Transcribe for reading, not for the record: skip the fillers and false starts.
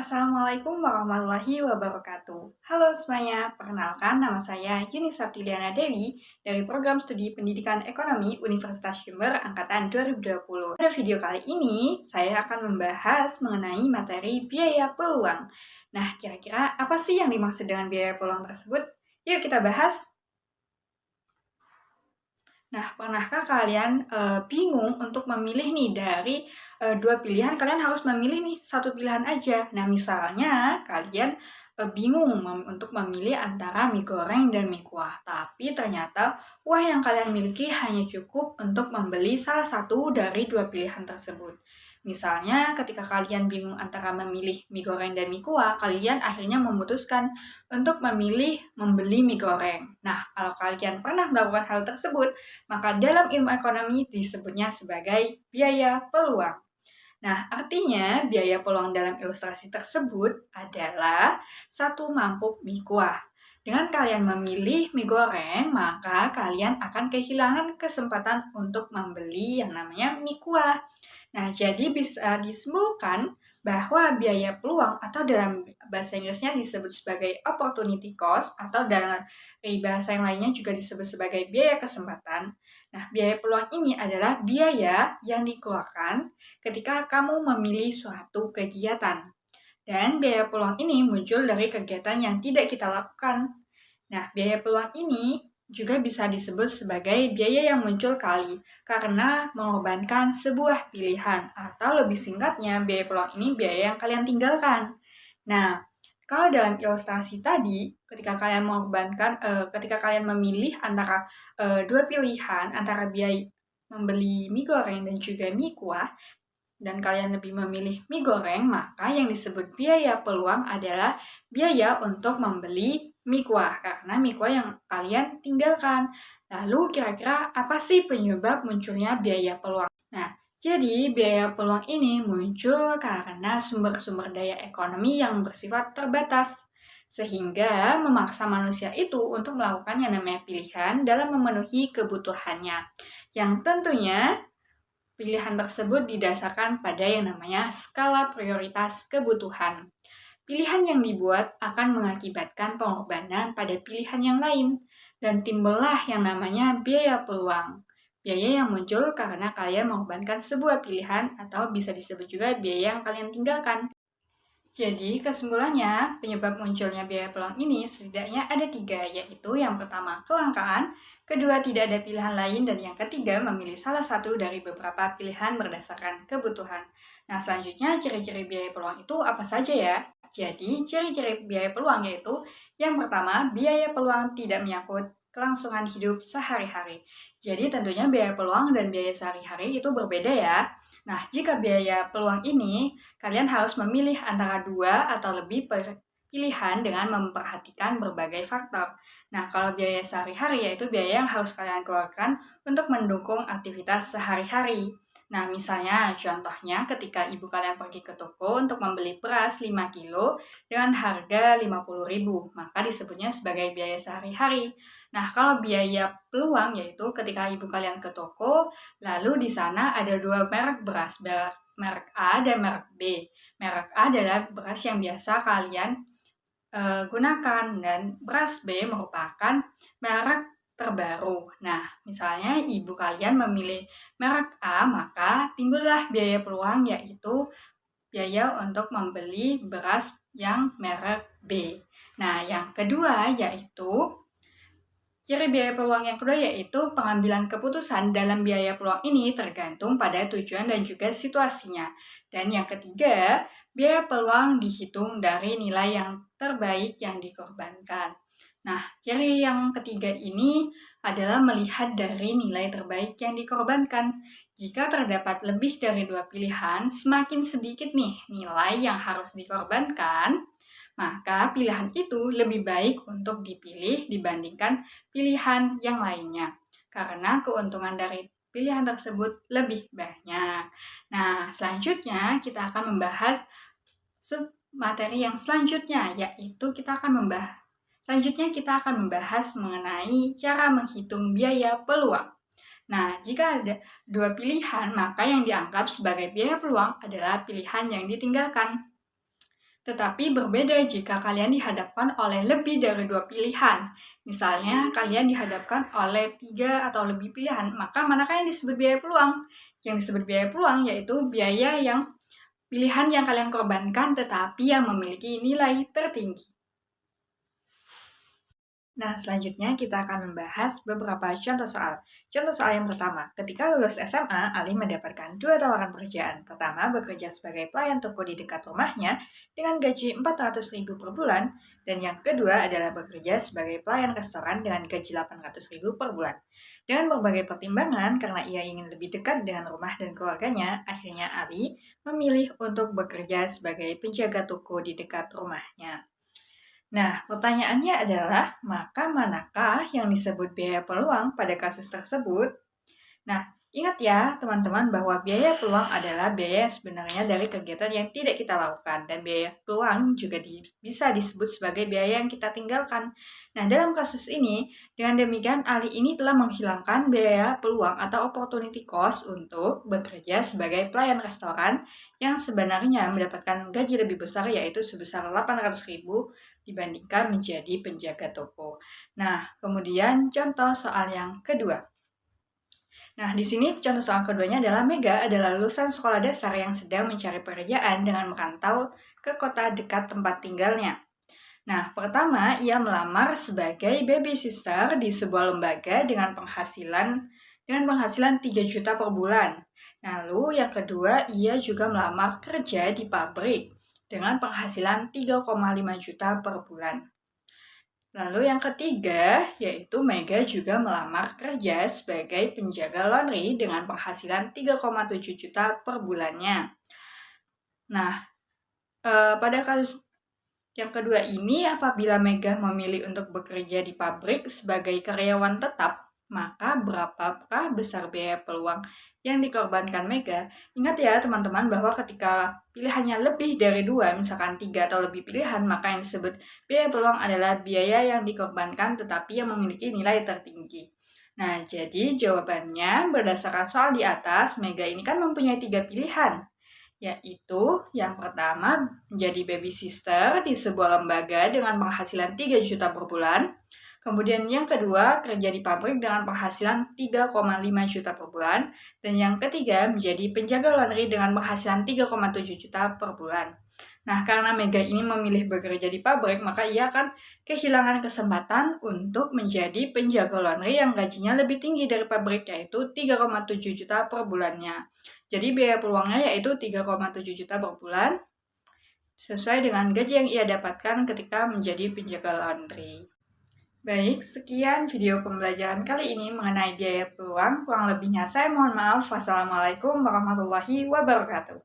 Assalamualaikum warahmatullahi wabarakatuh. Halo semuanya, perkenalkan nama saya Yuni Saptiliana Dewi dari Program Studi Pendidikan Ekonomi Universitas Jember Angkatan 2020. Pada video kali ini, saya akan membahas mengenai materi biaya peluang. Nah, kira-kira apa sih yang dimaksud dengan biaya peluang tersebut? Yuk kita bahas. Nah, pernahkah kalian bingung untuk memilih nih dari dua pilihan, kalian harus memilih nih satu pilihan aja. Nah, misalnya kalian bingung untuk memilih antara mie goreng dan mie kuah, tapi ternyata uang yang kalian miliki hanya cukup untuk membeli salah satu dari dua pilihan tersebut. Misalnya, ketika kalian bingung antara memilih mie goreng dan mie kuah, kalian akhirnya memutuskan untuk memilih membeli mie goreng. Nah, kalau kalian pernah melakukan hal tersebut, maka dalam ilmu ekonomi disebutnya sebagai biaya peluang. Nah, artinya biaya peluang dalam ilustrasi tersebut adalah satu mangkuk mie kuah. Dengan kalian memilih mie goreng, maka kalian akan kehilangan kesempatan untuk membeli yang namanya mie kuah. Nah, jadi bisa disimpulkan bahwa biaya peluang atau dalam bahasa Inggrisnya disebut sebagai opportunity cost atau dari bahasa yang lainnya juga disebut sebagai biaya kesempatan. Nah, biaya peluang ini adalah biaya yang dikeluarkan ketika kamu memilih suatu kegiatan. Dan biaya peluang ini muncul dari kegiatan yang tidak kita lakukan. Nah, biaya peluang ini juga bisa disebut sebagai biaya yang muncul kali karena mengorbankan sebuah pilihan, atau lebih singkatnya biaya peluang ini biaya yang kalian tinggalkan. Nah, kalau dalam ilustrasi tadi, ketika kalian memilih antara dua pilihan antara biaya membeli mie goreng dan juga mie kuah, dan kalian lebih memilih mie goreng, maka yang disebut biaya peluang adalah biaya untuk membeli mie kuah, karena mie kuah yang kalian tinggalkan. Lalu kira-kira apa sih penyebab munculnya biaya peluang? Nah, jadi biaya peluang ini muncul karena sumber-sumber daya ekonomi yang bersifat terbatas, sehingga memaksa manusia itu untuk melakukan yang namanya pilihan dalam memenuhi kebutuhannya. Yang tentunya pilihan tersebut didasarkan pada yang namanya skala prioritas kebutuhan. Pilihan yang dibuat akan mengakibatkan pengorbanan pada pilihan yang lain, dan timbullah yang namanya biaya peluang. Biaya yang muncul karena kalian mengorbankan sebuah pilihan, atau bisa disebut juga biaya yang kalian tinggalkan. Jadi, kesimpulannya, penyebab munculnya biaya peluang ini setidaknya ada tiga, yaitu yang pertama, kelangkaan, kedua, tidak ada pilihan lain, dan yang ketiga, memilih salah satu dari beberapa pilihan berdasarkan kebutuhan. Nah, selanjutnya, ciri-ciri biaya peluang itu apa saja ya? Jadi, ciri-ciri biaya peluang yaitu yang pertama, biaya peluang tidak menyangkut kelangsungan hidup sehari-hari. Jadi, tentunya biaya peluang dan biaya sehari-hari itu berbeda ya. Nah, jika biaya peluang ini kalian harus memilih antara dua atau lebih pilihan dengan memperhatikan berbagai faktor. Nah, kalau biaya sehari-hari yaitu biaya yang harus kalian keluarkan untuk mendukung aktivitas sehari-hari. Nah, misalnya contohnya ketika ibu kalian pergi ke toko untuk membeli beras 5 kilo dengan harga 50.000, maka disebutnya sebagai biaya sehari-hari. Nah, kalau biaya peluang yaitu ketika ibu kalian ke toko, lalu di sana ada dua merek beras, merek A dan merek B. Merek A adalah beras yang biasa kalian gunakan, dan beras B merupakan merek terbaru. Nah, misalnya ibu kalian memilih merek A, maka timbullah biaya peluang yaitu biaya untuk membeli beras yang merek B. Nah, yang kedua yaitu ciri biaya peluang yang kedua yaitu pengambilan keputusan dalam biaya peluang ini tergantung pada tujuan dan juga situasinya. Dan yang ketiga, biaya peluang dihitung dari nilai yang terbaik yang dikorbankan. Nah, ciri yang ketiga ini adalah melihat dari nilai terbaik yang dikorbankan. Jika terdapat lebih dari dua pilihan, semakin sedikit nih nilai yang harus dikorbankan, maka pilihan itu lebih baik untuk dipilih dibandingkan pilihan yang lainnya, karena keuntungan dari pilihan tersebut lebih banyak. Nah, selanjutnya kita akan membahas materi yang selanjutnya, yaitu kita akan membahas mengenai cara menghitung biaya peluang. Nah, jika ada dua pilihan, maka yang dianggap sebagai biaya peluang adalah pilihan yang ditinggalkan. Tetapi berbeda jika kalian dihadapkan oleh lebih dari 2 pilihan. Misalnya, kalian dihadapkan oleh 3 atau lebih pilihan, maka manakah yang disebut biaya peluang? Yang disebut biaya peluang yaitu biaya yang pilihan yang kalian korbankan tetapi yang memiliki nilai tertinggi. Nah, selanjutnya kita akan membahas beberapa contoh soal. Contoh soal yang pertama, ketika lulus SMA, Ali mendapatkan 2 tawaran pekerjaan. Pertama, bekerja sebagai pelayan toko di dekat rumahnya dengan gaji 400.000 per bulan, dan yang kedua adalah bekerja sebagai pelayan restoran dengan gaji 800.000 per bulan. Dengan berbagai pertimbangan, karena ia ingin lebih dekat dengan rumah dan keluarganya, akhirnya Ali memilih untuk bekerja sebagai penjaga toko di dekat rumahnya. Nah, pertanyaannya adalah, maka manakah yang disebut biaya peluang pada kasus tersebut? Nah, ingat ya teman-teman bahwa biaya peluang adalah biaya yang sebenarnya dari kegiatan yang tidak kita lakukan, dan biaya peluang juga bisa disebut sebagai biaya yang kita tinggalkan. Nah, dalam kasus ini, dengan demikian Ali ini telah menghilangkan biaya peluang atau opportunity cost untuk bekerja sebagai pelayan restoran yang sebenarnya mendapatkan gaji lebih besar, yaitu sebesar 800.000 dibandingkan menjadi penjaga toko. Nah, kemudian contoh soal yang kedua. Nah, di sini contoh soal keduanya adalah Mega adalah lulusan sekolah dasar yang sedang mencari pekerjaan dengan merantau ke kota dekat tempat tinggalnya. Nah, pertama, ia melamar sebagai baby sister di sebuah lembaga dengan penghasilan 3 juta per bulan. Lalu yang kedua, ia juga melamar kerja di pabrik dengan penghasilan 3,5 juta per bulan. Lalu yang ketiga, yaitu Mega juga melamar kerja sebagai penjaga laundry dengan penghasilan 3,7 juta per bulannya. Nah, pada kasus yang kedua ini, apabila Mega memilih untuk bekerja di pabrik sebagai karyawan tetap, maka berapakah besar biaya peluang yang dikorbankan Mega? Ingat ya teman-teman bahwa ketika pilihannya lebih dari 2, misalkan 3 atau lebih pilihan, maka yang disebut biaya peluang adalah biaya yang dikorbankan tetapi yang memiliki nilai tertinggi. Nah, jadi jawabannya berdasarkan soal di atas, Mega ini kan mempunyai 3 pilihan, yaitu yang pertama menjadi baby sister di sebuah lembaga dengan penghasilan 3 juta per bulan. Kemudian yang kedua, kerja di pabrik dengan penghasilan 3,5 juta per bulan. Dan yang ketiga, menjadi penjaga laundry dengan penghasilan 3,7 juta per bulan. Nah, karena Mega ini memilih bekerja di pabrik, maka ia akan kehilangan kesempatan untuk menjadi penjaga laundry yang gajinya lebih tinggi dari pabrik, yaitu 3,7 juta per bulannya. Jadi biaya peluangnya yaitu 3,7 juta per bulan, sesuai dengan gaji yang ia dapatkan ketika menjadi penjaga laundry. Baik, sekian video pembelajaran kali ini mengenai biaya peluang. Kurang lebihnya saya mohon maaf. Wassalamualaikum warahmatullahi wabarakatuh.